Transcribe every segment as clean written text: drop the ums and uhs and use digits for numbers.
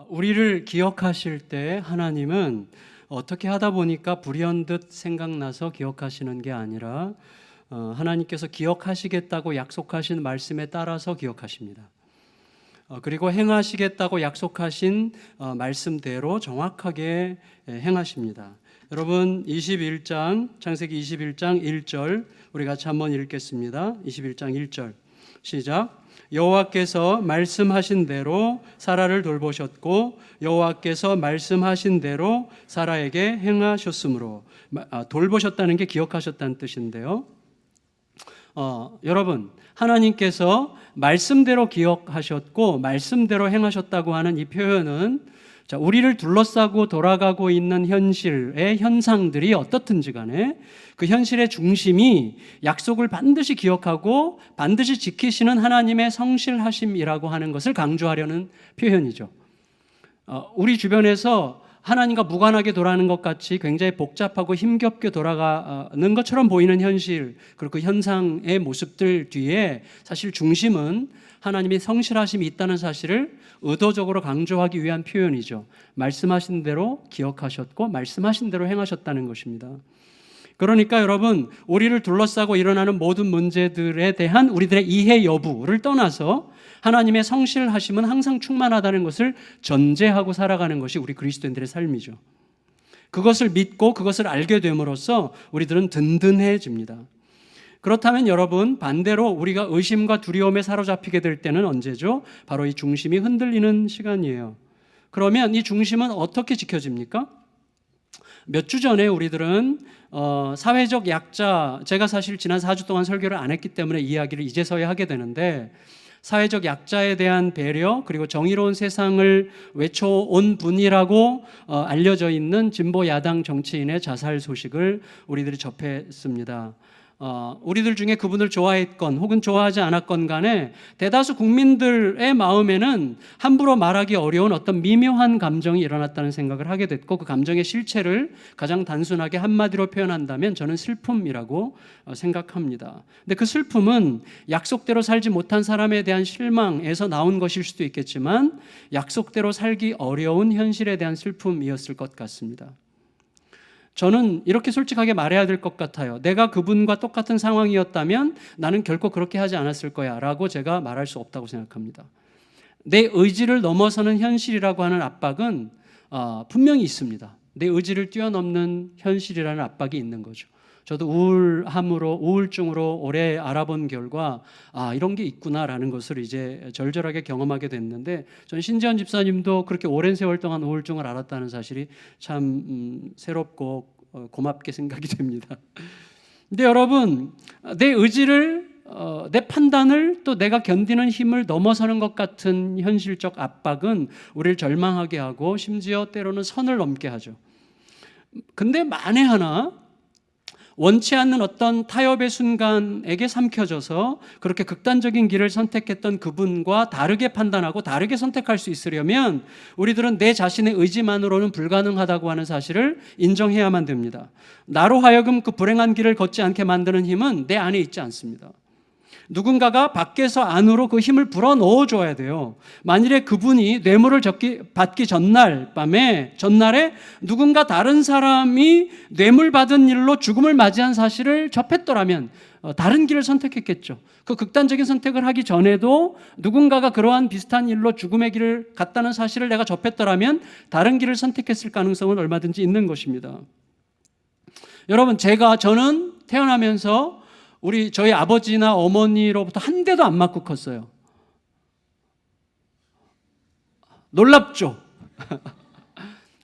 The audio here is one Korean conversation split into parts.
우리를 기억하실 때 하나님은 어떻게 하다 보니까 불현듯 생각나서 기억하시는 게 아니라 하나님께서 기억하시겠다고 약속하신 말씀에 따라서 기억하십니다. 그리고 행하시겠다고 약속하신 말씀대로 정확하게 행하십니다. 여러분 21장 창세기 21장 1절 우리 같이 한번 읽겠습니다. 21장 1절 시작. 여호와께서 말씀하신 대로 사라를 돌보셨고 여호와께서 말씀하신 대로 사라에게 행하셨으므로 돌보셨다는 게 기억하셨다는 뜻인데요. 여러분 하나님께서 말씀대로 기억하셨고 말씀대로 행하셨다고 하는 이 표현은 우리를 둘러싸고 돌아가고 있는 현실의 현상들이 어떻든지 간에 그 현실의 중심이 약속을 반드시 기억하고 반드시 지키시는 하나님의 성실하심이라고 하는 것을 강조하려는 표현이죠. 우리 주변에서 하나님과 무관하게 돌아가는 것 같이 굉장히 복잡하고 힘겹게 돌아가는 것처럼 보이는 현실, 그리고 그 현상의 모습들 뒤에 사실 중심은 하나님의 성실하심이 있다는 사실을 의도적으로 강조하기 위한 표현이죠. 말씀하신 대로 기억하셨고 말씀하신 대로 행하셨다는 것입니다. 그러니까 여러분, 우리를 둘러싸고 일어나는 모든 문제들에 대한 우리들의 이해 여부를 떠나서 하나님의 성실하심은 항상 충만하다는 것을 전제하고 살아가는 것이 우리 그리스도인들의 삶이죠. 그것을 믿고 그것을 알게 됨으로써 우리들은 든든해집니다. 그렇다면 여러분, 반대로 우리가 의심과 두려움에 사로잡히게 될 때는 언제죠? 바로 이 중심이 흔들리는 시간이에요. 그러면 이 중심은 어떻게 지켜집니까? 몇 주 전에 우리들은 사회적 약자, 제가 사실 지난 4주 동안 설교를 안 했기 때문에 이야기를 이제서야 하게 되는데, 사회적 약자에 대한 배려 그리고 정의로운 세상을 외쳐온 분이라고 알려져 있는 진보 야당 정치인의 자살 소식을 우리들이 접했습니다. 우리들 중에 그분을 좋아했건 혹은 좋아하지 않았건 간에 대다수 국민들의 마음에는 함부로 말하기 어려운 어떤 미묘한 감정이 일어났다는 생각을 하게 됐고, 그 감정의 실체를 가장 단순하게 한마디로 표현한다면 저는 슬픔이라고 생각합니다. 근데 그 슬픔은 약속대로 살지 못한 사람에 대한 실망에서 나온 것일 수도 있겠지만 약속대로 살기 어려운 현실에 대한 슬픔이었을 것 같습니다. 저는 이렇게 솔직하게 말해야 될 것 같아요. 내가 그분과 똑같은 상황이었다면 나는 결코 그렇게 하지 않았을 거야 라고 제가 말할 수 없다고 생각합니다. 내 의지를 넘어서는 현실이라고 하는 압박은 분명히 있습니다. 내 의지를 뛰어넘는 현실이라는 압박이 있는 거죠. 저도 우울증으로 오래 알아본 결과 이런 게 있구나라는 것을 이제 절절하게 경험하게 됐는데, 전 신지현 집사님도 그렇게 오랜 세월 동안 우울증을 앓았다는 사실이 참 새롭고 고맙게 생각이 됩니다. 근데 여러분, 내 의지를 내 판단을 또 내가 견디는 힘을 넘어서는 것 같은 현실적 압박은 우리를 절망하게 하고 심지어 때로는 선을 넘게 하죠. 근데 만에 하나 원치 않는 어떤 타협의 순간에게 삼켜져서 그렇게 극단적인 길을 선택했던 그분과 다르게 판단하고 다르게 선택할 수 있으려면 우리들은 내 자신의 의지만으로는 불가능하다고 하는 사실을 인정해야만 됩니다. 나로 하여금 그 불행한 길을 걷지 않게 만드는 힘은 내 안에 있지 않습니다. 누군가가 밖에서 안으로 그 힘을 불어넣어 줘야 돼요. 만일에 그분이 뇌물을 받기 전날에 누군가 다른 사람이 뇌물 받은 일로 죽음을 맞이한 사실을 접했더라면 다른 길을 선택했겠죠. 그 극단적인 선택을 하기 전에도 누군가가 그러한 비슷한 일로 죽음의 길을 갔다는 사실을 내가 접했더라면 다른 길을 선택했을 가능성은 얼마든지 있는 것입니다. 여러분, 저는 태어나면서 저희 아버지나 어머니로부터 한 대도 안 맞고 컸어요. 놀랍죠?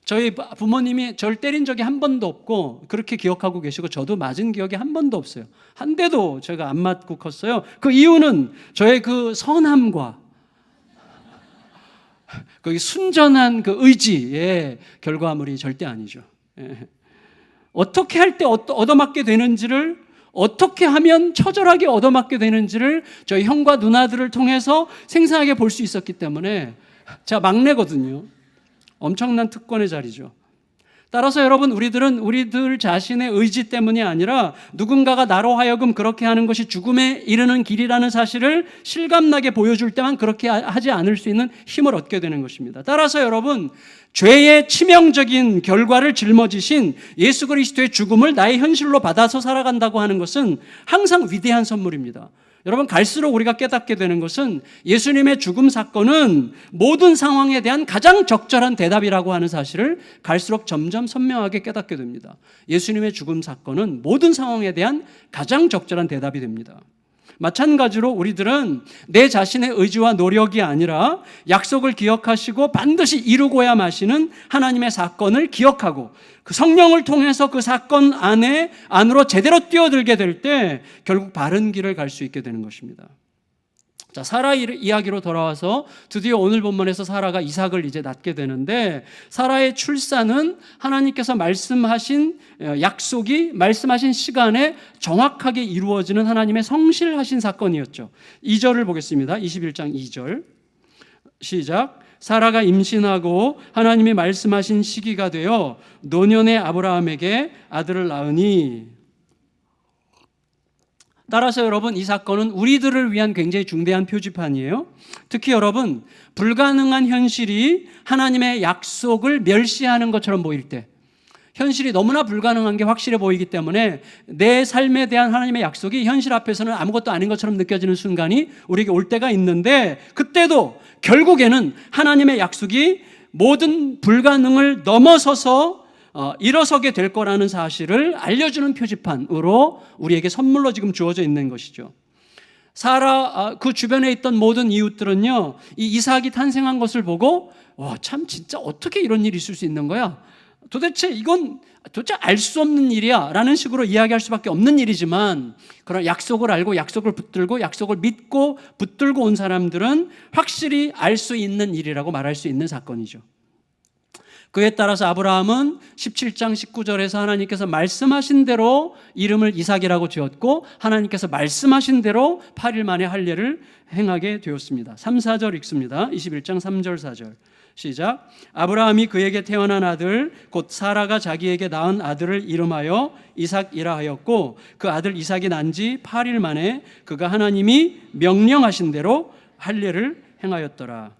저희 부모님이 저를 때린 적이 한 번도 없고 그렇게 기억하고 계시고, 저도 맞은 기억이 한 번도 없어요. 한 대도 제가 안 맞고 컸어요. 그 이유는 저의 그 선함과 그 순전한 그 의지의 결과물이 절대 아니죠. 어떻게 할 때 얻어맞게 되는지를, 어떻게 하면 처절하게 얻어맞게 되는지를 저희 형과 누나들을 통해서 생생하게 볼 수 있었기 때문에, 제가 막내거든요. 엄청난 특권의 자리죠. 따라서 여러분, 우리들은 우리들 자신의 의지 때문이 아니라 누군가가 나로 하여금 그렇게 하는 것이 죽음에 이르는 길이라는 사실을 실감나게 보여줄 때만 그렇게 하지 않을 수 있는 힘을 얻게 되는 것입니다. 따라서 여러분, 죄의 치명적인 결과를 짊어지신 예수 그리스도의 죽음을 나의 현실로 받아서 살아간다고 하는 것은 항상 위대한 선물입니다. 여러분, 갈수록 우리가 깨닫게 되는 것은 예수님의 죽음 사건은 모든 상황에 대한 가장 적절한 대답이라고 하는 사실을 갈수록 점점 선명하게 깨닫게 됩니다. 예수님의 죽음 사건은 모든 상황에 대한 가장 적절한 대답이 됩니다. 마찬가지로 우리들은 내 자신의 의지와 노력이 아니라 약속을 기억하시고 반드시 이루고야 마시는 하나님의 사건을 기억하고 그 성령을 통해서 그 사건 안으로 제대로 뛰어들게 될 때 결국 바른 길을 갈 수 있게 되는 것입니다. 자, 사라 이야기로 돌아와서 드디어 오늘 본문에서 사라가 이삭을 이제 낳게 되는데, 사라의 출산은 하나님께서 말씀하신 약속이 말씀하신 시간에 정확하게 이루어지는 하나님의 성실하신 사건이었죠. 2절을 보겠습니다. 21장 2절 시작. 사라가 임신하고 하나님이 말씀하신 시기가 되어 노년의 아브라함에게 아들을 낳으니. 따라서 여러분, 이 사건은 우리들을 위한 굉장히 중대한 표지판이에요. 특히 여러분, 불가능한 현실이 하나님의 약속을 멸시하는 것처럼 보일 때, 현실이 너무나 불가능한 게 확실해 보이기 때문에 내 삶에 대한 하나님의 약속이 현실 앞에서는 아무것도 아닌 것처럼 느껴지는 순간이 우리에게 올 때가 있는데, 그때도 결국에는 하나님의 약속이 모든 불가능을 넘어서서 일어서게 될 거라는 사실을 알려주는 표지판으로 우리에게 선물로 지금 주어져 있는 것이죠. 사라 그 주변에 있던 모든 이웃들은요, 이 이삭이 탄생한 것을 보고 참 진짜 어떻게 이런 일이 있을 수 있는 거야? 이건 도대체 알 수 없는 일이야 라는 식으로 이야기할 수밖에 없는 일이지만, 그런 약속을 알고 약속을 붙들고 약속을 믿고 붙들고 온 사람들은 확실히 알 수 있는 일이라고 말할 수 있는 사건이죠. 그에 따라서 아브라함은 17장 19절에서 하나님께서 말씀하신 대로 이름을 이삭이라고 지었고, 하나님께서 말씀하신 대로 8일 만에 할례를 행하게 되었습니다. 3, 4절 읽습니다. 21장 3절 4절 시작. 아브라함이 그에게 태어난 아들 곧 사라가 자기에게 낳은 아들을 이름하여 이삭이라 하였고, 그 아들 이삭이 난 지 8일 만에 그가 하나님이 명령하신 대로 할례를 행하였더라.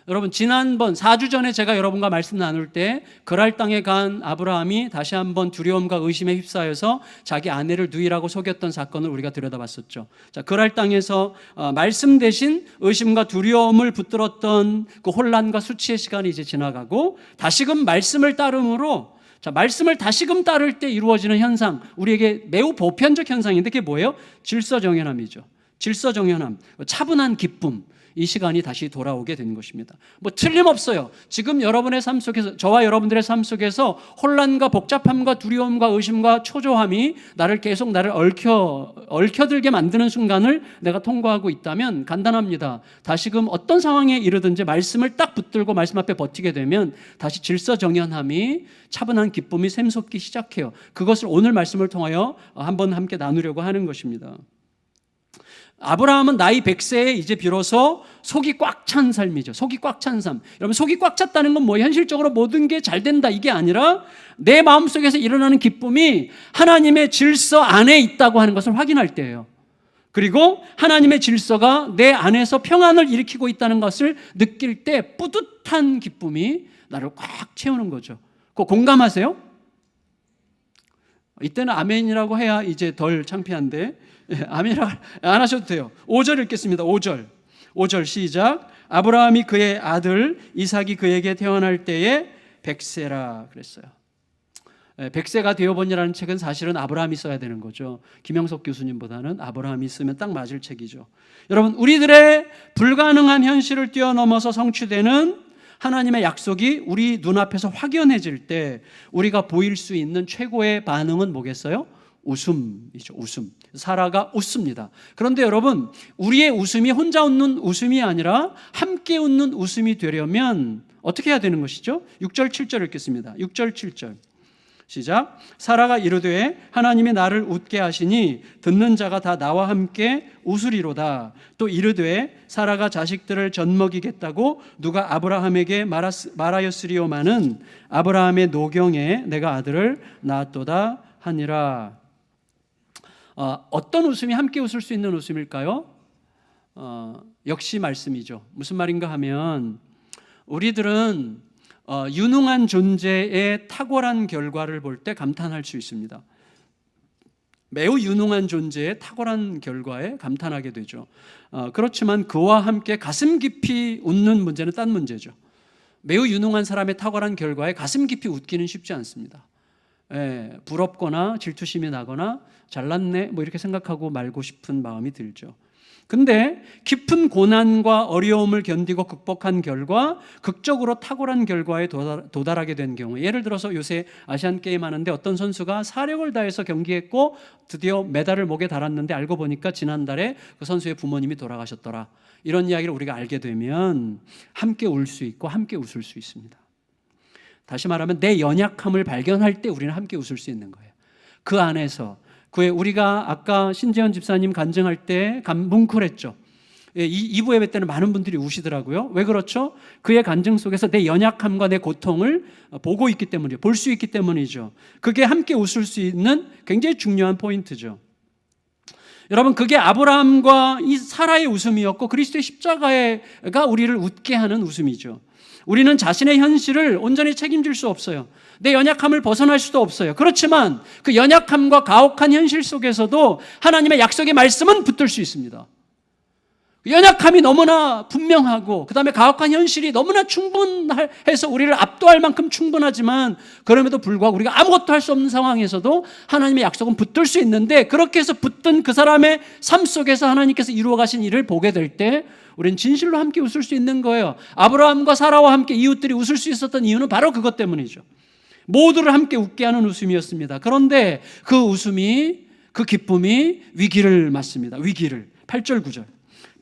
여러분, 지난번 4주 전에 제가 여러분과 말씀 나눌 때 그랄 땅에 간 아브라함이 다시 한번 두려움과 의심에 휩싸여서 자기 아내를 누이라고 속였던 사건을 우리가 들여다봤었죠. 자, 그랄 땅에서 말씀 대신 의심과 두려움을 붙들었던 그 혼란과 수치의 시간이 이제 지나가고, 다시금 말씀을 따름으로, 자, 말씀을 다시금 따를 때 이루어지는 현상, 우리에게 매우 보편적 현상인데 그게 뭐예요? 질서정연함이죠. 질서정연함, 차분한 기쁨, 이 시간이 다시 돌아오게 된 것입니다. 틀림없어요. 지금 여러분의 삶 속에서, 저와 여러분들의 삶 속에서 혼란과 복잡함과 두려움과 의심과 초조함이 계속 나를 얽혀들게 만드는 순간을 내가 통과하고 있다면 간단합니다. 다시금 어떤 상황에 이르든지 말씀을 딱 붙들고 말씀 앞에 버티게 되면 다시 질서정연함이, 차분한 기쁨이 샘솟기 시작해요. 그것을 오늘 말씀을 통하여 한번 함께 나누려고 하는 것입니다. 아브라함은 나이 100세에 이제 비로소 속이 꽉 찬 삶이죠. 속이 꽉 찬 삶. 여러분, 속이 꽉 찼다는 건 현실적으로 모든 게 잘 된다 이게 아니라 내 마음속에서 일어나는 기쁨이 하나님의 질서 안에 있다고 하는 것을 확인할 때예요. 그리고 하나님의 질서가 내 안에서 평안을 일으키고 있다는 것을 느낄 때 뿌듯한 기쁨이 나를 꽉 채우는 거죠. 그거 공감하세요? 이때는 아멘이라고 해야 이제 덜 창피한데, 아멘이라고 안 하셔도 돼요. 5절 읽겠습니다. 5절 시작. 아브라함이 그의 아들 이삭이 그에게 태어날 때에 100세라 그랬어요. 100세가 되어보니라는 책은 사실은 아브라함이 써야 되는 거죠. 김영석 교수님보다는 아브라함이 쓰면 딱 맞을 책이죠. 여러분, 우리들의 불가능한 현실을 뛰어넘어서 성취되는 하나님의 약속이 우리 눈앞에서 확연해질 때 우리가 보일 수 있는 최고의 반응은 뭐겠어요? 웃음이죠. 웃음. 사라가 웃습니다. 그런데 여러분, 우리의 웃음이 혼자 웃는 웃음이 아니라 함께 웃는 웃음이 되려면 어떻게 해야 되는 것이죠? 6절 7절 읽겠습니다. 6절 7절 시작. 사라가 이르되 하나님이 나를 웃게 하시니 듣는 자가 다 나와 함께 웃으리로다. 또 이르되 사라가 자식들을 젖먹이겠다고 누가 아브라함에게 말하였으리오마는 아브라함의 노경에 내가 아들을 낳았도다 하니라. 어떤 웃음이 함께 웃을 수 있는 웃음일까요? 역시 말씀이죠. 무슨 말인가 하면 우리들은 유능한 존재의 탁월한 결과를 볼 때 감탄할 수 있습니다. 매우 유능한 존재의 탁월한 결과에 감탄하게 되죠. 그렇지만 그와 함께 가슴 깊이 웃는 문제는 딴 문제죠. 매우 유능한 사람의 탁월한 결과에 가슴 깊이 웃기는 쉽지 않습니다. 부럽거나 질투심이 나거나 잘났네 뭐 이렇게 생각하고 말고 싶은 마음이 들죠. 근데 깊은 고난과 어려움을 견디고 극복한 결과 극적으로 탁월한 결과에 도달하게 된 경우, 예를 들어서 요새 아시안게임 하는데 어떤 선수가 사력을 다해서 경기했고 드디어 메달을 목에 달았는데 알고 보니까 지난달에 그 선수의 부모님이 돌아가셨더라. 이런 이야기를 우리가 알게 되면 함께 울 수 있고 함께 웃을 수 있습니다. 다시 말하면 내 연약함을 발견할 때 우리는 함께 웃을 수 있는 거예요. 그 안에서 우리가 아까 신재현 집사님 간증할 때 뭉클했죠. 2부 예배 때는 많은 분들이 우시더라고요. 왜 그렇죠? 그의 간증 속에서 내 연약함과 내 고통을 보고 있기 때문이죠. 볼 수 있기 때문이죠. 그게 함께 웃을 수 있는 굉장히 중요한 포인트죠. 여러분, 그게 아브라함과 이 사라의 웃음이었고 그리스도의 십자가가 우리를 웃게 하는 웃음이죠. 우리는 자신의 현실을 온전히 책임질 수 없어요. 내 연약함을 벗어날 수도 없어요. 그렇지만 그 연약함과 가혹한 현실 속에서도 하나님의 약속의 말씀은 붙들 수 있습니다. 연약함이 너무나 분명하고 그 다음에 가혹한 현실이 너무나 충분해서 우리를 압도할 만큼 충분하지만 그럼에도 불구하고 우리가 아무것도 할 수 없는 상황에서도 하나님의 약속은 붙들 수 있는데, 그렇게 해서 붙든 그 사람의 삶 속에서 하나님께서 이루어 가신 일을 보게 될 때 우리는 진실로 함께 웃을 수 있는 거예요. 아브라함과 사라와 함께 이웃들이 웃을 수 있었던 이유는 바로 그것 때문이죠. 모두를 함께 웃게 하는 웃음이었습니다. 그런데 그 웃음이, 그 기쁨이 위기를 맞습니다. 위기를. 8절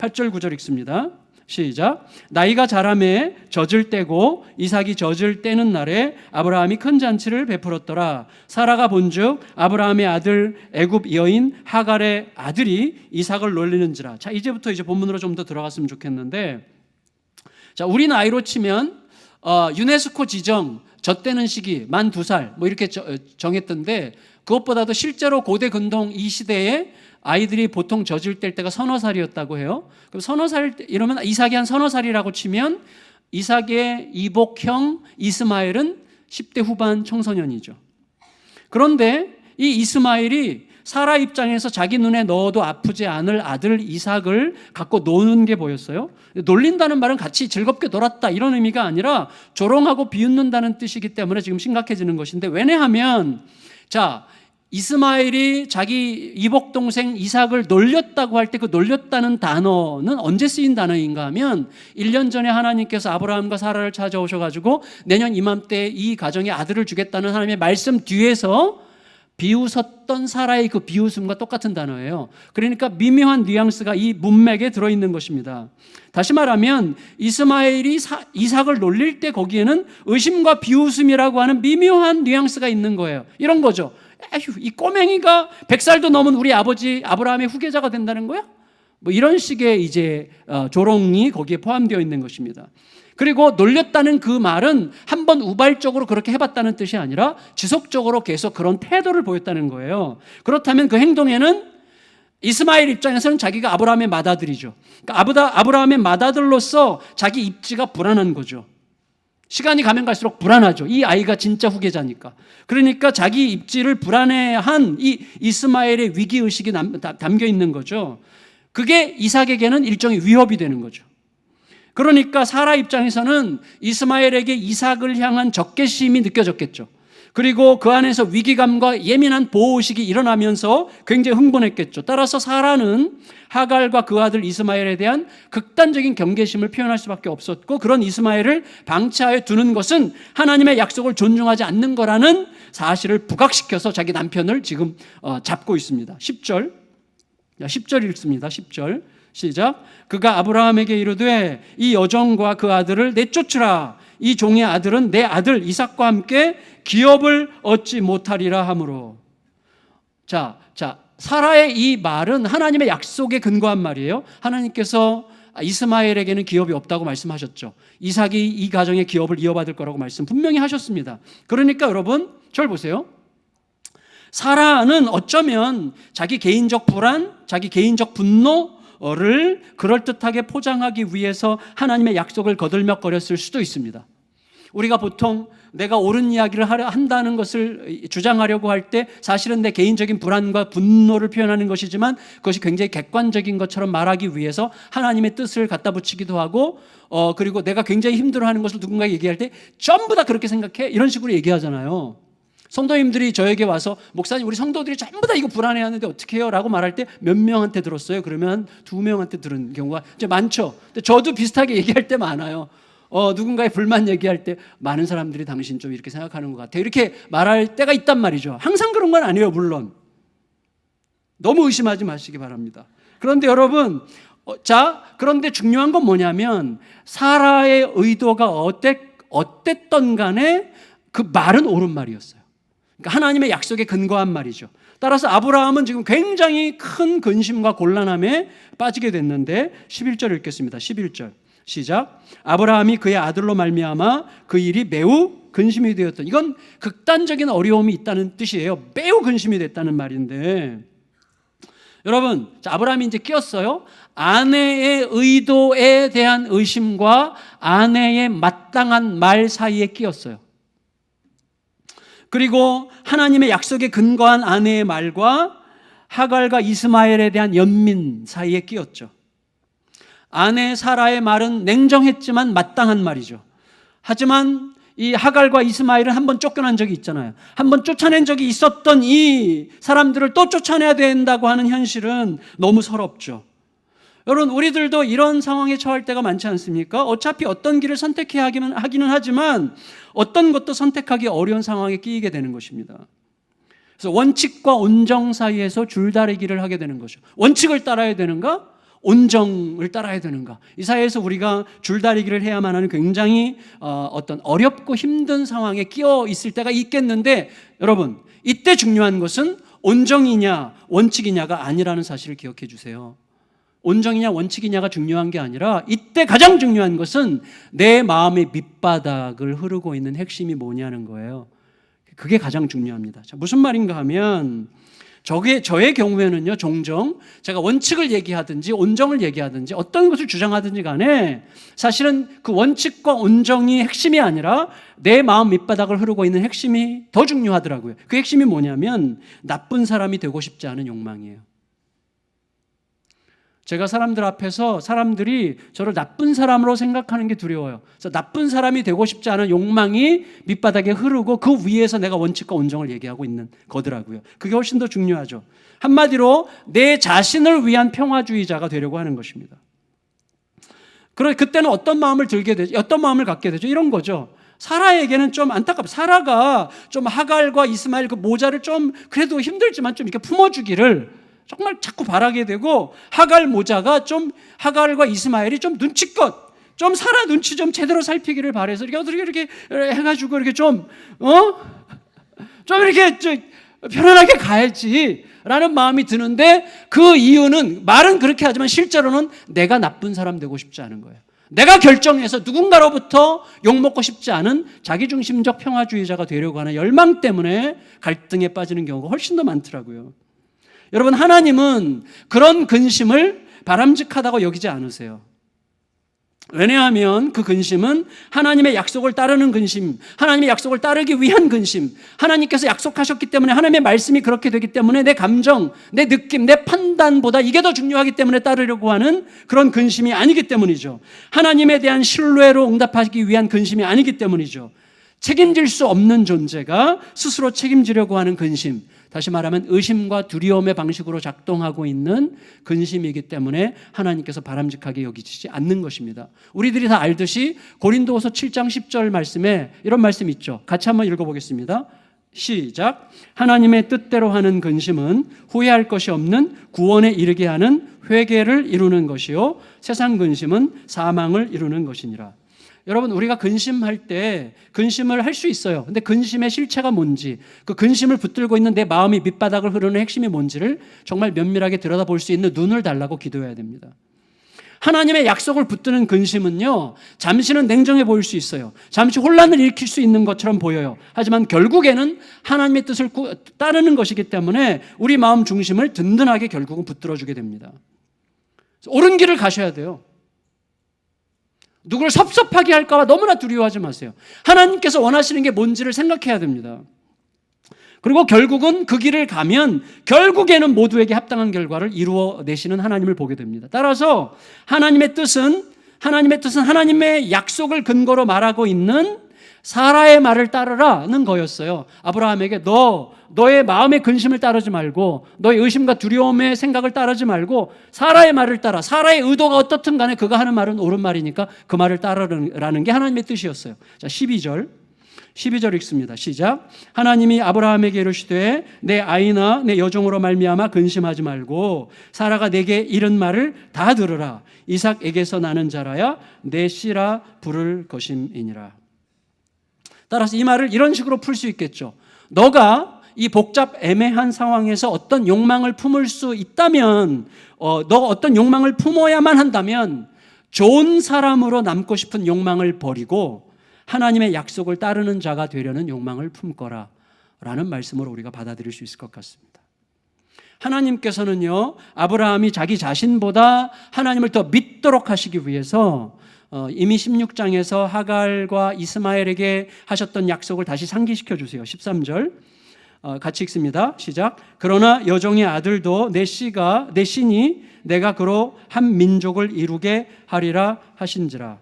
9절 읽습니다. 시작. 나이가 자라매 젖을 떼고 이삭이 젖을 떼는 날에 아브라함이 큰 잔치를 베풀었더라. 사라가 본즉 아브라함의 아들 애굽 여인 하갈의 아들이 이삭을 놀리는지라. 자, 이제부터 이제 본문으로 좀 더 들어갔으면 좋겠는데, 자, 우리 나이로 치면 유네스코 지정 젖대는 시기 만 2살 뭐 이렇게 정했던데, 그것보다도 실제로 고대 근동 이 시대에 아이들이 보통 젖을 뗄 때가 서너 살이었다고 해요. 그럼 서너 살 이러면 이삭이 한 서너 살이라고 치면 이삭의 이복형 이스마엘은 10대 후반 청소년이죠. 그런데 이 이스마엘이 사라 입장에서 자기 눈에 넣어도 아프지 않을 아들 이삭을 갖고 노는 게 보였어요. 놀린다는 말은 같이 즐겁게 놀았다 이런 의미가 아니라 조롱하고 비웃는다는 뜻이기 때문에 지금 심각해지는 것인데, 왜냐하면 자, 이스마엘이 자기 이복 동생 이삭을 놀렸다고 할 때 그 놀렸다는 단어는 언제 쓰인 단어인가 하면 1년 전에 하나님께서 아브라함과 사라를 찾아오셔가지고 내년 이맘때 이 가정에 아들을 주겠다는 하나님의 말씀 뒤에서 비웃었던 사라의 그 비웃음과 똑같은 단어예요. 그러니까 미묘한 뉘앙스가 이 문맥에 들어있는 것입니다. 다시 말하면 이스마엘이 이삭을 놀릴 때 거기에는 의심과 비웃음이라고 하는 미묘한 뉘앙스가 있는 거예요. 이런 거죠. 에휴, 이 꼬맹이가 100살도 넘은 우리 아버지 아브라함의 후계자가 된다는 거야? 뭐 이런 식의 이제 조롱이 거기에 포함되어 있는 것입니다. 그리고 놀렸다는 그 말은 한번 우발적으로 그렇게 해봤다는 뜻이 아니라 지속적으로 계속 그런 태도를 보였다는 거예요. 그렇다면 그 행동에는 이스마엘 입장에서는 자기가 아브라함의 맏아들이죠. 그러니까 아브라함의 맏아들로서 자기 입지가 불안한 거죠. 시간이 가면 갈수록 불안하죠. 이 아이가 진짜 후계자니까. 그러니까 자기 입지를 불안해한 이 이스마엘의 위기의식이 담겨 있는 거죠. 그게 이삭에게는 일종의 위협이 되는 거죠. 그러니까 사라 입장에서는 이스마엘에게 이삭을 향한 적개심이 느껴졌겠죠. 그리고 그 안에서 위기감과 예민한 보호의식이 일어나면서 굉장히 흥분했겠죠. 따라서 사라는 하갈과 그 아들 이스마엘에 대한 극단적인 경계심을 표현할 수밖에 없었고, 그런 이스마엘을 방치하여 두는 것은 하나님의 약속을 존중하지 않는 거라는 사실을 부각시켜서 자기 남편을 지금 잡고 있습니다. 10절 읽습니다. 10절 시작. 그가 아브라함에게 이르되 이 여종과 그 아들을 내쫓으라. 이 종의 아들은 내 아들 이삭과 함께 기업을 얻지 못하리라 하므로. 자, 사라의 이 말은 하나님의 약속에 근거한 말이에요. 하나님께서 이스마엘에게는 기업이 없다고 말씀하셨죠. 이삭이 이 가정의 기업을 이어받을 거라고 말씀 분명히 하셨습니다. 그러니까 여러분, 저를 보세요. 사라는 어쩌면 자기 개인적 불안, 자기 개인적 분노를 그럴듯하게 포장하기 위해서 하나님의 약속을 거들먹거렸을 수도 있습니다. 우리가 보통 내가 옳은 이야기를 한다는 것을 주장하려고 할 때 사실은 내 개인적인 불안과 분노를 표현하는 것이지만 그것이 굉장히 객관적인 것처럼 말하기 위해서 하나님의 뜻을 갖다 붙이기도 하고 그리고 내가 굉장히 힘들어하는 것을 누군가에게 얘기할 때 전부 다 그렇게 생각해 이런 식으로 얘기하잖아요. 성도님들이 저에게 와서 목사님 우리 성도들이 전부 다 이거 불안해하는데 어떻게 해요? 라고 말할 때 몇 명한테 들었어요? 그러면 2명한테 들은 경우가 이제 많죠. 근데 저도 비슷하게 얘기할 때 많아요. 누군가의 불만 얘기할 때 많은 사람들이 당신 좀 이렇게 생각하는 것 같아요. 이렇게 말할 때가 있단 말이죠. 항상 그런 건 아니에요, 물론. 너무 의심하지 마시기 바랍니다. 그런데 여러분, 그런데 중요한 건 뭐냐면 사라의 의도가 어땠던 간에 그 말은 옳은 말이었어요. 그러니까 하나님의 약속에 근거한 말이죠. 따라서 아브라함은 지금 굉장히 큰 근심과 곤란함에 빠지게 됐는데 11절 읽겠습니다. 11절 시작. 아브라함이 그의 아들로 말미암아 그 일이 매우 근심이 되었던, 이건 극단적인 어려움이 있다는 뜻이에요. 매우 근심이 됐다는 말인데 여러분, 아브라함이 이제 끼었어요. 아내의 의도에 대한 의심과 아내의 마땅한 말 사이에 끼었어요. 그리고 하나님의 약속에 근거한 아내의 말과 하갈과 이스마엘에 대한 연민 사이에 끼었죠. 아내 사라의 말은 냉정했지만 마땅한 말이죠. 하지만 이 하갈과 이스마엘은 한번 쫓겨난 적이 있잖아요. 한번 쫓아낸 적이 있었던 이 사람들을 또 쫓아내야 된다고 하는 현실은 너무 서럽죠. 여러분, 우리들도 이런 상황에 처할 때가 많지 않습니까? 어차피 어떤 길을 선택해야 하기는 하지만 어떤 것도 선택하기 어려운 상황에 끼이게 되는 것입니다. 그래서 원칙과 온정 사이에서 줄다리기를 하게 되는 거죠. 원칙을 따라야 되는가? 온정을 따라야 되는가? 이 사회에서 우리가 줄다리기를 해야만 하는 굉장히 어떤 어렵고 힘든 상황에 끼어 있을 때가 있겠는데 여러분, 이때 중요한 것은 온정이냐 원칙이냐가 아니라는 사실을 기억해 주세요. 온정이냐 원칙이냐가 중요한 게 아니라 이때 가장 중요한 것은 내 마음의 밑바닥을 흐르고 있는 핵심이 뭐냐는 거예요. 그게 가장 중요합니다. 자, 무슨 말인가 하면 저의 경우에는요, 종종 제가 원칙을 얘기하든지 온정을 얘기하든지 어떤 것을 주장하든지 간에 사실은 그 원칙과 온정이 핵심이 아니라 내 마음 밑바닥을 흐르고 있는 핵심이 더 중요하더라고요. 그 핵심이 뭐냐면 나쁜 사람이 되고 싶지 않은 욕망이에요. 제가 사람들 앞에서 사람들이 저를 나쁜 사람으로 생각하는 게 두려워요. 그래서 나쁜 사람이 되고 싶지 않은 욕망이 밑바닥에 흐르고 그 위에서 내가 원칙과 온정을 얘기하고 있는 거더라고요. 그게 훨씬 더 중요하죠. 한마디로 내 자신을 위한 평화주의자가 되려고 하는 것입니다. 그때는 어떤 마음을 들게 되죠? 어떤 마음을 갖게 되죠? 이런 거죠. 사라에게는 좀 안타깝고 사라가 좀 하갈과 이스마엘 그 모자를 좀 그래도 힘들지만 좀 이렇게 품어주기를 정말 자꾸 바라게 되고 하갈 모자가 좀 하갈과 이스마엘이 좀 눈치껏 좀 사라 눈치 좀 제대로 살피기를 바래서 이렇게 어떻게 이렇게 해가지고 이렇게 좀 이렇게 편안하게 가야지라는 마음이 드는데 그 이유는 말은 그렇게 하지만 실제로는 내가 나쁜 사람 되고 싶지 않은 거예요. 내가 결정해서 누군가로부터 욕먹고 싶지 않은 자기중심적 평화주의자가 되려고 하는 열망 때문에 갈등에 빠지는 경우가 훨씬 더 많더라고요. 여러분, 하나님은 그런 근심을 바람직하다고 여기지 않으세요. 왜냐하면 그 근심은 하나님의 약속을 따르는 근심, 하나님의 약속을 따르기 위한 근심, 하나님께서 약속하셨기 때문에 하나님의 말씀이 그렇게 되기 때문에 내 감정, 내 느낌, 내 판단보다 이게 더 중요하기 때문에 따르려고 하는 그런 근심이 아니기 때문이죠. 하나님에 대한 신뢰로 응답하기 위한 근심이 아니기 때문이죠. 책임질 수 없는 존재가 스스로 책임지려고 하는 근심, 다시 말하면 의심과 두려움의 방식으로 작동하고 있는 근심이기 때문에 하나님께서 바람직하게 여기지 않는 것입니다. 우리들이 다 알듯이 고린도후서 7장 10절 말씀에 이런 말씀이 있죠. 같이 한번 읽어보겠습니다. 시작. 하나님의 뜻대로 하는 근심은 후회할 것이 없는 구원에 이르게 하는 회개를 이루는 것이요 세상 근심은 사망을 이루는 것이니라. 여러분, 우리가 근심할 때 근심을 할 수 있어요. 근데 근심의 실체가 뭔지, 그 근심을 붙들고 있는 내 마음이 밑바닥을 흐르는 핵심이 뭔지를 정말 면밀하게 들여다볼 수 있는 눈을 달라고 기도해야 됩니다. 하나님의 약속을 붙드는 근심은요, 잠시는 냉정해 보일 수 있어요. 잠시 혼란을 일으킬 수 있는 것처럼 보여요. 하지만 결국에는 하나님의 뜻을 따르는 것이기 때문에 우리 마음 중심을 든든하게 결국은 붙들어주게 됩니다. 옳은 길을 가셔야 돼요. 누구를 섭섭하게 할까 봐 너무나 두려워하지 마세요. 하나님께서 원하시는 게 뭔지를 생각해야 됩니다. 그리고 결국은 그 길을 가면 결국에는 모두에게 합당한 결과를 이루어내시는 하나님을 보게 됩니다. 따라서 하나님의 뜻은 하나님의 약속을 근거로 말하고 있는 사라의 말을 따르라는 거였어요. 아브라함에게 너의 마음의 근심을 따르지 말고, 너의 의심과 두려움의 생각을 따르지 말고 사라의 말을 따라. 사라의 의도가 어떻든 간에 그가 하는 말은 옳은 말이니까 그 말을 따르라는 게 하나님의 뜻이었어요. 자, 12절 읽습니다. 시작. 하나님이 아브라함에게 이르시되 내 아이나 내 여종으로 말미암아 근심하지 말고 사라가 내게 이른 말을 다 들으라. 이삭에게서 나는 자라야 내 씨라 부를 것임이니라. 따라서 이 말을 이런 식으로 풀 수 있겠죠. 너가 이 복잡 애매한 상황에서 어떤 욕망을 품을 수 있다면, 너가 어떤 욕망을 품어야만 한다면 좋은 사람으로 남고 싶은 욕망을 버리고 하나님의 약속을 따르는 자가 되려는 욕망을 품거라 라는 말씀으로 우리가 받아들일 수 있을 것 같습니다. 하나님께서는요, 아브라함이 자기 자신보다 하나님을 더 믿도록 하시기 위해서 이미 16장에서 하갈과 이스마엘에게 하셨던 약속을 다시 상기시켜 주세요. 13절 같이 읽습니다. 시작. 그러나 여종의 아들도 내 신이 내가 그로 한 민족을 이루게 하리라 하신지라.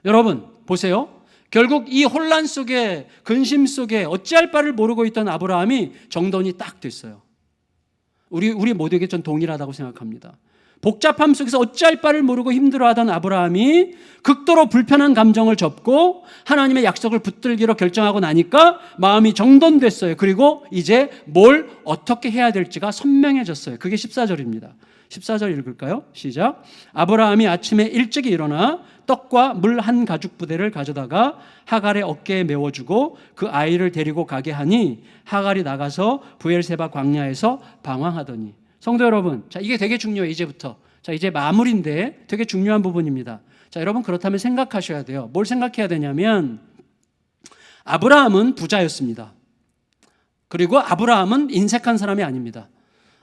여러분 보세요. 결국 이 혼란 속에, 근심 속에 어찌할 바를 모르고 있던 아브라함이 정돈이 딱 됐어요. 우리 모두에게 전 동일하다고 생각합니다. 복잡함 속에서 어찌할 바를 모르고 힘들어하던 아브라함이 극도로 불편한 감정을 접고 하나님의 약속을 붙들기로 결정하고 나니까 마음이 정돈됐어요. 그리고 이제 뭘 어떻게 해야 될지가 선명해졌어요. 그게 14절입니다. 14절 읽을까요? 시작. 아브라함이 아침에 일찍이 일어나 떡과 물 한 가죽 부대를 가져다가 하갈의 어깨에 메워주고 그 아이를 데리고 가게 하니 하갈이 나가서 브엘세바 광야에서 방황하더니. 성도 여러분, 자, 이게 되게 중요해요. 이제부터. 자, 이제 마무리인데 되게 중요한 부분입니다. 자, 여러분 그렇다면 생각하셔야 돼요. 뭘 생각해야 되냐면 아브라함은 부자였습니다. 그리고 아브라함은 인색한 사람이 아닙니다.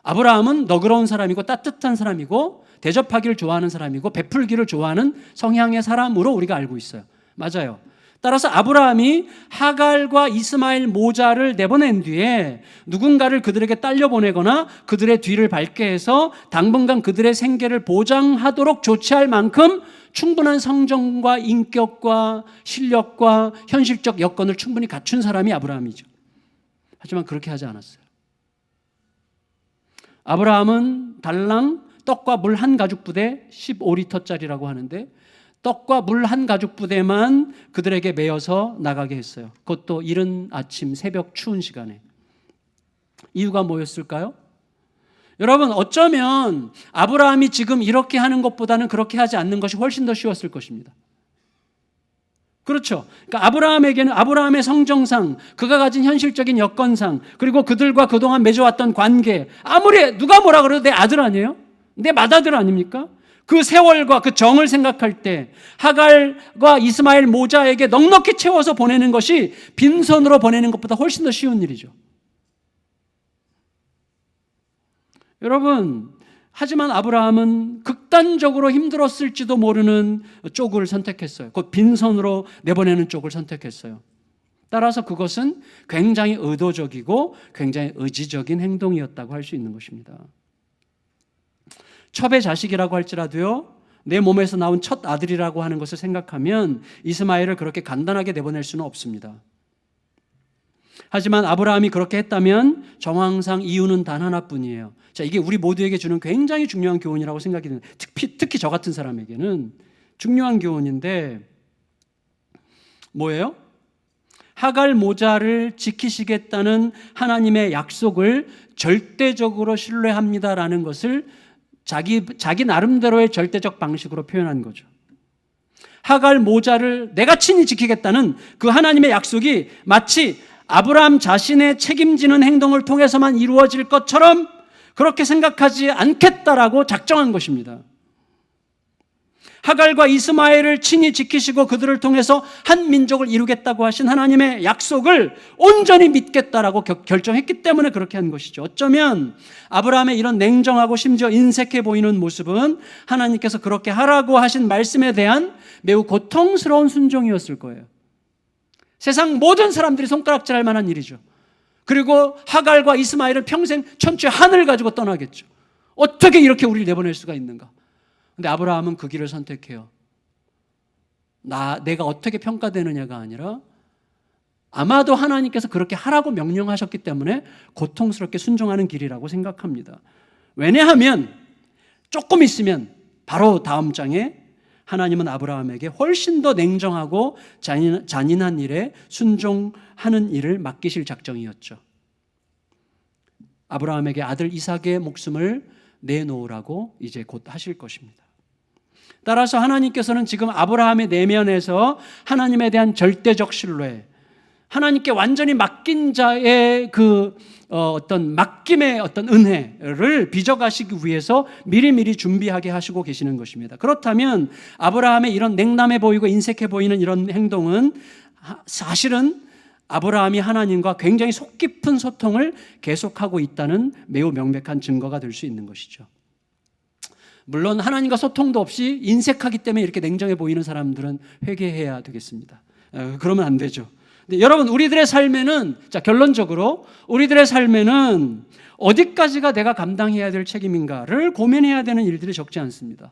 아브라함은 너그러운 사람이고 따뜻한 사람이고 대접하기를 좋아하는 사람이고 베풀기를 좋아하는 성향의 사람으로 우리가 알고 있어요. 맞아요. 따라서 아브라함이 하갈과 이스마엘 모자를 내보낸 뒤에 누군가를 그들에게 딸려보내거나 그들의 뒤를 밟게 해서 당분간 그들의 생계를 보장하도록 조치할 만큼 충분한 성정과 인격과 실력과 현실적 여건을 충분히 갖춘 사람이 아브라함이죠. 하지만 그렇게 하지 않았어요. 아브라함은 달랑 떡과 물 한 가죽 부대 15리터짜리라고 하는데 떡과 물 한 가죽 부대만 그들에게 메어서 나가게 했어요. 그것도 이른 아침 새벽 추운 시간에. 이유가 뭐였을까요? 여러분 어쩌면 아브라함이 지금 이렇게 하는 것보다는 그렇게 하지 않는 것이 훨씬 더 쉬웠을 것입니다. 그렇죠. 그러니까 아브라함에게는 아브라함의 성정상, 그가 가진 현실적인 여건상, 그리고 그들과 그동안 맺어왔던 관계, 아무리 누가 뭐라 그래도 내 아들 아니에요? 내 맏아들 아닙니까? 그 세월과 그 정을 생각할 때 하갈과 이스마엘 모자에게 넉넉히 채워서 보내는 것이 빈손으로 보내는 것보다 훨씬 더 쉬운 일이죠. 여러분, 하지만 아브라함은 극단적으로 힘들었을지도 모르는 쪽을 선택했어요. 그 빈손으로 내보내는 쪽을 선택했어요. 따라서 그것은 굉장히 의도적이고 굉장히 의지적인 행동이었다고 할 수 있는 것입니다. 첩의 자식이라고 할지라도요, 내 몸에서 나온 첫 아들이라고 하는 것을 생각하면 이스마엘을 그렇게 간단하게 내보낼 수는 없습니다. 하지만 아브라함이 그렇게 했다면 정황상 이유는 단 하나뿐이에요. 자, 이게 우리 모두에게 주는 굉장히 중요한 교훈이라고 생각이 드는, 특히 저 같은 사람에게는 중요한 교훈인데 뭐예요? 하갈 모자를 지키시겠다는 하나님의 약속을 절대적으로 신뢰합니다라는 것을 자기 나름대로의 절대적 방식으로 표현한 거죠. 하갈 모자를 내가 친히 지키겠다는 그 하나님의 약속이 마치 아브라함 자신의 책임지는 행동을 통해서만 이루어질 것처럼 그렇게 생각하지 않겠다라고 작정한 것입니다. 하갈과 이스마엘을 친히 지키시고 그들을 통해서 한 민족을 이루겠다고 하신 하나님의 약속을 온전히 믿겠다라고 결정했기 때문에 그렇게 한 것이죠. 어쩌면 아브라함의 이런 냉정하고 심지어 인색해 보이는 모습은 하나님께서 그렇게 하라고 하신 말씀에 대한 매우 고통스러운 순종이었을 거예요. 세상 모든 사람들이 손가락질할 만한 일이죠. 그리고 하갈과 이스마엘은 평생 천추의 한을 가지고 떠나겠죠. 어떻게 이렇게 우리를 내보낼 수가 있는가? 근데 아브라함은 그 길을 선택해요. 내가 어떻게 평가되느냐가 아니라 아마도 하나님께서 그렇게 하라고 명령하셨기 때문에 고통스럽게 순종하는 길이라고 생각합니다. 왜냐하면 조금 있으면 바로 다음 장에 하나님은 아브라함에게 훨씬 더 냉정하고 잔인한 일에 순종하는 일을 맡기실 작정이었죠. 아브라함에게 아들 이삭의 목숨을 내놓으라고 이제 곧 하실 것입니다. 따라서 하나님께서는 지금 아브라함의 내면에서 하나님에 대한 절대적 신뢰, 하나님께 완전히 맡긴 자의 어떤 맡김의 어떤 은혜를 빚어가시기 위해서 미리미리 준비하게 하시고 계시는 것입니다. 그렇다면 아브라함의 이런 냉담해 보이고 인색해 보이는 이런 행동은 사실은 아브라함이 하나님과 굉장히 속 깊은 소통을 계속하고 있다는 매우 명백한 증거가 될 수 있는 것이죠. 물론 하나님과 소통도 없이 인색하기 때문에 이렇게 냉정해 보이는 사람들은 회개해야 되겠습니다. 그러면 안 되죠. 근데 여러분, 우리들의 삶에는, 결론적으로 우리들의 삶에는 어디까지가 내가 감당해야 될 책임인가를 고민해야 되는 일들이 적지 않습니다.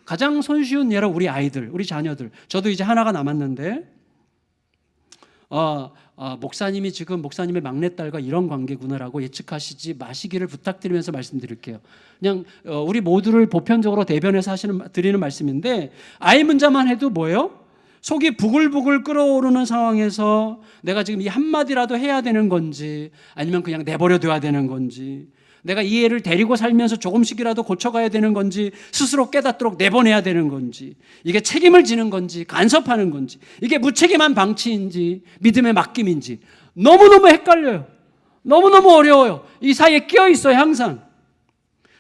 가장 손쉬운 예로 우리 아이들, 우리 자녀들. 저도 이제 하나가 남았는데 목사님이 지금 목사님의 막내딸과 이런 관계구나라고 예측하시지 마시기를 부탁드리면서 말씀드릴게요. 그냥 우리 모두를 보편적으로 대변해서 드리는 말씀인데, 아이 문자만 해도 뭐예요? 속이 부글부글 끓어오르는 상황에서 내가 지금 이 한마디라도 해야 되는 건지 아니면 그냥 내버려둬야 되는 건지, 내가 이 애를 데리고 살면서 조금씩이라도 고쳐가야 되는 건지 스스로 깨닫도록 내보내야 되는 건지, 이게 책임을 지는 건지 간섭하는 건지, 이게 무책임한 방치인지 믿음의 맡김인지 너무너무 헷갈려요. 너무너무 어려워요. 이 사이에 끼어 있어요. 항상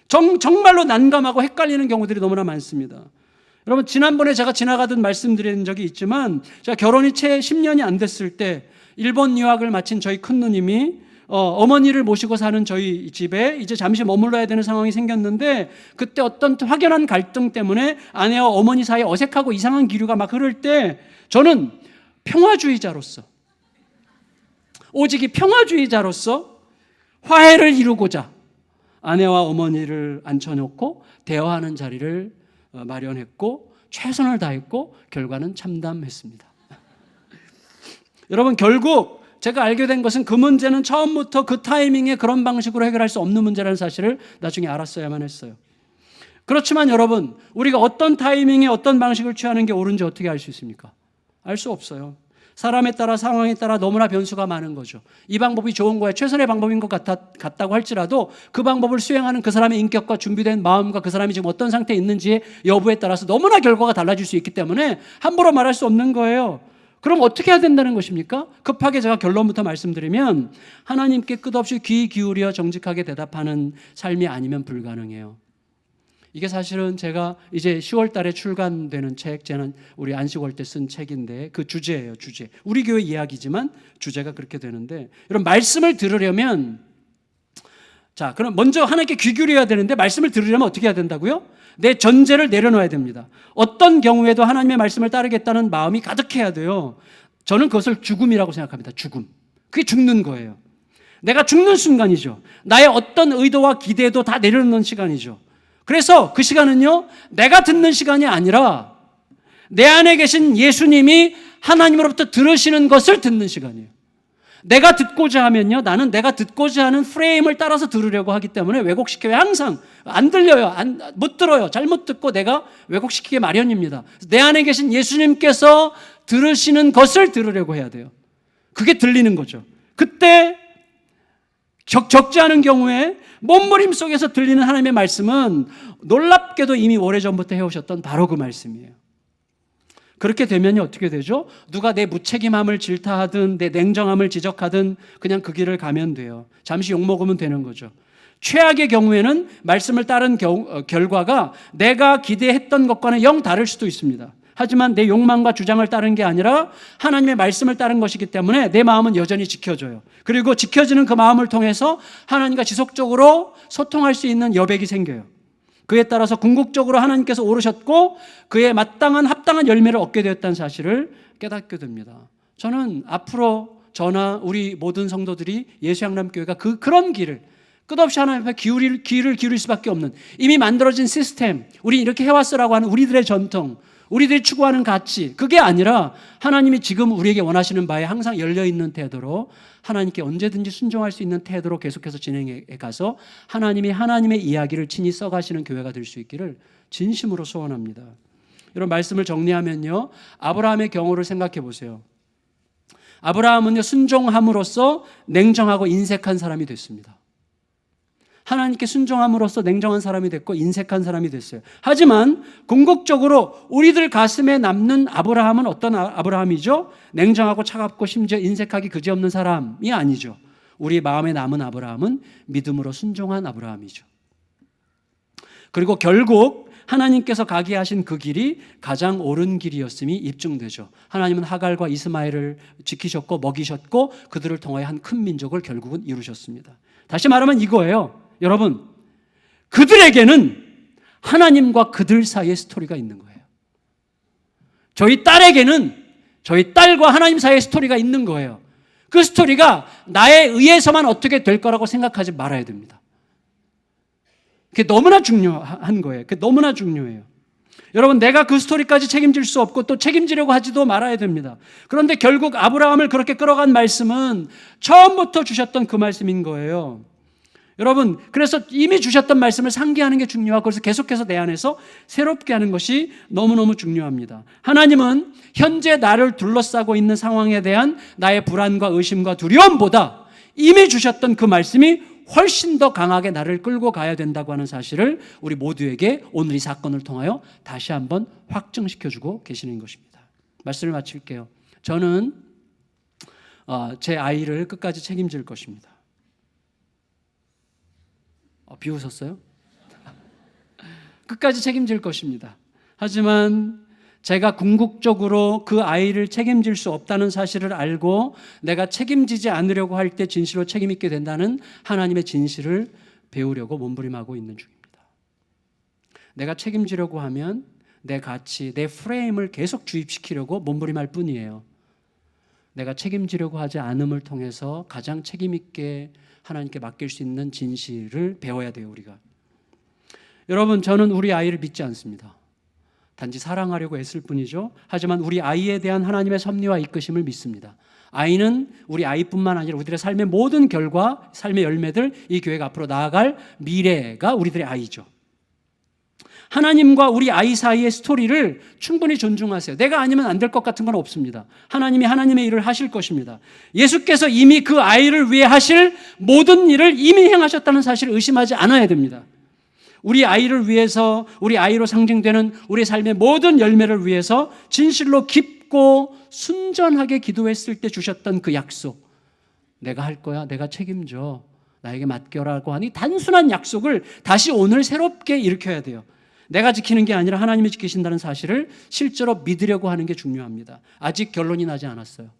정말로 난감하고 헷갈리는 경우들이 너무나 많습니다. 여러분, 지난번에 제가 지나가듯 말씀드린 적이 있지만, 제가 결혼이 채 10년이 안 됐을 때 일본 유학을 마친 저희 큰누님이 어머니를 모시고 사는 저희 집에 이제 잠시 머물러야 되는 상황이 생겼는데, 그때 어떤 확연한 갈등 때문에 아내와 어머니 사이에 어색하고 이상한 기류가 막 흐를 때, 저는 평화주의자로서, 오직 이 평화주의자로서 화해를 이루고자 아내와 어머니를 앉혀놓고 대화하는 자리를 마련했고 최선을 다했고 결과는 참담했습니다. 여러분, 결국 제가 알게 된 것은 그 문제는 처음부터 그 타이밍에 그런 방식으로 해결할 수 없는 문제라는 사실을 나중에 알았어야만 했어요. 그렇지만 여러분, 우리가 어떤 타이밍에 어떤 방식을 취하는 게 옳은지 어떻게 알 수 있습니까? 알 수 없어요. 사람에 따라 상황에 따라 너무나 변수가 많은 거죠. 이 방법이 좋은 거야, 최선의 방법인 것 같다고 할지라도 그 방법을 수행하는 그 사람의 인격과 준비된 마음과 그 사람이 지금 어떤 상태에 있는지의 여부에 따라서 너무나 결과가 달라질 수 있기 때문에 함부로 말할 수 없는 거예요. 그럼 어떻게 해야 된다는 것입니까? 급하게 제가 결론부터 말씀드리면, 하나님께 끝없이 귀 기울여 정직하게 대답하는 삶이 아니면 불가능해요. 이게 사실은 제가 이제 10월 달에 출간되는 책, 저는 우리 안식월 때 쓴 책인데 그 주제예요, 주제. 우리 교회 이야기지만 주제가 그렇게 되는데, 여러분, 말씀을 들으려면, 그럼 먼저 하나님께 귀 기울여야 되는데, 말씀을 들으려면 어떻게 해야 된다고요? 내 전제를 내려놓아야 됩니다. 어떤 경우에도 하나님의 말씀을 따르겠다는 마음이 가득해야 돼요. 저는 그것을 죽음이라고 생각합니다. 죽음. 그게 죽는 거예요. 내가 죽는 순간이죠. 나의 어떤 의도와 기대도 다 내려놓는 시간이죠. 그래서 그 시간은요, 내가 듣는 시간이 아니라 내 안에 계신 예수님이 하나님으로부터 들으시는 것을 듣는 시간이에요. 내가 듣고자 하면요, 나는 내가 듣고자 하는 프레임을 따라서 들으려고 하기 때문에 왜곡시켜요. 항상 안 들려요. 못 들어요. 잘못 듣고 내가 왜곡시키기 마련입니다. 내 안에 계신 예수님께서 들으시는 것을 들으려고 해야 돼요. 그게 들리는 거죠. 그때 적지 않은 경우에 몸부림 속에서 들리는 하나님의 말씀은 놀랍게도 이미 오래전부터 해오셨던 바로 그 말씀이에요. 그렇게 되면 어떻게 되죠? 누가 내 무책임함을 질타하든 내 냉정함을 지적하든 그냥 그 길을 가면 돼요. 잠시 욕먹으면 되는 거죠. 최악의 경우에는 말씀을 따른 결과가 내가 기대했던 것과는 영 다를 수도 있습니다. 하지만 내 욕망과 주장을 따른 게 아니라 하나님의 말씀을 따른 것이기 때문에 내 마음은 여전히 지켜져요. 그리고 지켜지는 그 마음을 통해서 하나님과 지속적으로 소통할 수 있는 여백이 생겨요. 그에 따라서 궁극적으로 하나님께서 오르셨고 그에 마땅한 합당한 열매를 얻게 되었다는 사실을 깨닫게 됩니다. 저는 앞으로 저나 우리 모든 성도들이 예수양람교회가 그런 길을 끝없이 하나님 앞에 귀를 기울일 수밖에 없는, 이미 만들어진 시스템, 우리 이렇게 해왔으라고 하는 우리들의 전통, 우리들이 추구하는 가치, 그게 아니라 하나님이 지금 우리에게 원하시는 바에 항상 열려있는 태도로, 하나님께 언제든지 순종할 수 있는 태도로 계속해서 진행해 가서 하나님이 하나님의 이야기를 친히 써가시는 교회가 될 수 있기를 진심으로 소원합니다. 이런 말씀을 정리하면요, 아브라함의 경우를 생각해 보세요. 아브라함은요, 순종함으로써 냉정하고 인색한 사람이 됐습니다. 하나님께 순종함으로써 냉정한 사람이 됐고 인색한 사람이 됐어요. 하지만 궁극적으로 우리들 가슴에 남는 아브라함은 어떤 아브라함이죠? 냉정하고 차갑고 심지어 인색하기 그지없는 사람이 아니죠. 우리 마음에 남은 아브라함은 믿음으로 순종한 아브라함이죠. 그리고 결국 하나님께서 가게 하신 그 길이 가장 옳은 길이었음이 입증되죠. 하나님은 하갈과 이스마엘을 지키셨고 먹이셨고 그들을 통하여 한 큰 민족을 결국은 이루셨습니다. 다시 말하면 이거예요. 여러분, 그들에게는 하나님과 그들 사이의 스토리가 있는 거예요. 저희 딸에게는 저희 딸과 하나님 사이의 스토리가 있는 거예요. 그 스토리가 나에 의해서만 어떻게 될 거라고 생각하지 말아야 됩니다. 그게 너무나 중요한 거예요. 그게 너무나 중요해요. 여러분, 내가 그 스토리까지 책임질 수 없고 또 책임지려고 하지도 말아야 됩니다. 그런데 결국 아브라함을 그렇게 끌어간 말씀은 처음부터 주셨던 그 말씀인 거예요. 여러분, 그래서 이미 주셨던 말씀을 상기하는 게 중요하고 그래서 계속해서 내 안에서 새롭게 하는 것이 너무너무 중요합니다. 하나님은 현재 나를 둘러싸고 있는 상황에 대한 나의 불안과 의심과 두려움보다 이미 주셨던 그 말씀이 훨씬 더 강하게 나를 끌고 가야 된다고 하는 사실을 우리 모두에게 오늘 이 사건을 통하여 다시 한번 확증시켜주고 계시는 것입니다. 말씀을 마칠게요. 저는 제 아이를 끝까지 책임질 것입니다. 비웃었어요? 끝까지 책임질 것입니다. 하지만 제가 궁극적으로 그 아이를 책임질 수 없다는 사실을 알고 내가 책임지지 않으려고 할 때 진실로 책임 있게 된다는 하나님의 진실을 배우려고 몸부림하고 있는 중입니다. 내가 책임지려고 하면 내 가치, 내 프레임을 계속 주입시키려고 몸부림할 뿐이에요. 내가 책임지려고 하지 않음을 통해서 가장 책임 있게 하나님께 맡길 수 있는 진실을 배워야 돼요, 우리가. 여러분, 저는 우리 아이를 믿지 않습니다. 단지 사랑하려고 애쓸 뿐이죠. 하지만 우리 아이에 대한 하나님의 섭리와 이끄심을 믿습니다. 아이는 우리 아이뿐만 아니라 우리들의 삶의 모든 결과, 삶의 열매들, 이 교회가 앞으로 나아갈 미래가 우리들의 아이죠. 하나님과 우리 아이 사이의 스토리를 충분히 존중하세요. 내가 아니면 안 될 것 같은 건 없습니다. 하나님이 하나님의 일을 하실 것입니다. 예수께서 이미 그 아이를 위해 하실 모든 일을 이미 행하셨다는 사실을 의심하지 않아야 됩니다. 우리 아이를 위해서, 우리 아이로 상징되는 우리 삶의 모든 열매를 위해서 진실로 깊고 순전하게 기도했을 때 주셨던 그 약속, 내가 할 거야, 내가 책임져, 나에게 맡겨라고 하니 단순한 약속을 다시 오늘 새롭게 일으켜야 돼요. 내가 지키는 게 아니라 하나님이 지키신다는 사실을 실제로 믿으려고 하는 게 중요합니다. 아직 결론이 나지 않았어요.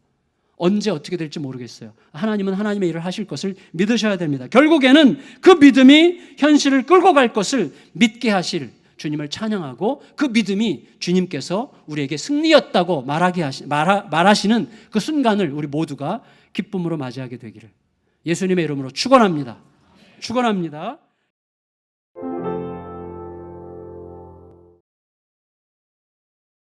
언제 어떻게 될지 모르겠어요. 하나님은 하나님의 일을 하실 것을 믿으셔야 됩니다. 결국에는 그 믿음이 현실을 끌고 갈 것을 믿게 하실 주님을 찬양하고 그 믿음이 주님께서 우리에게 승리였다고 말하시는 그 순간을 우리 모두가 기쁨으로 맞이하게 되기를 예수님의 이름으로 축원합니다. 축원합니다.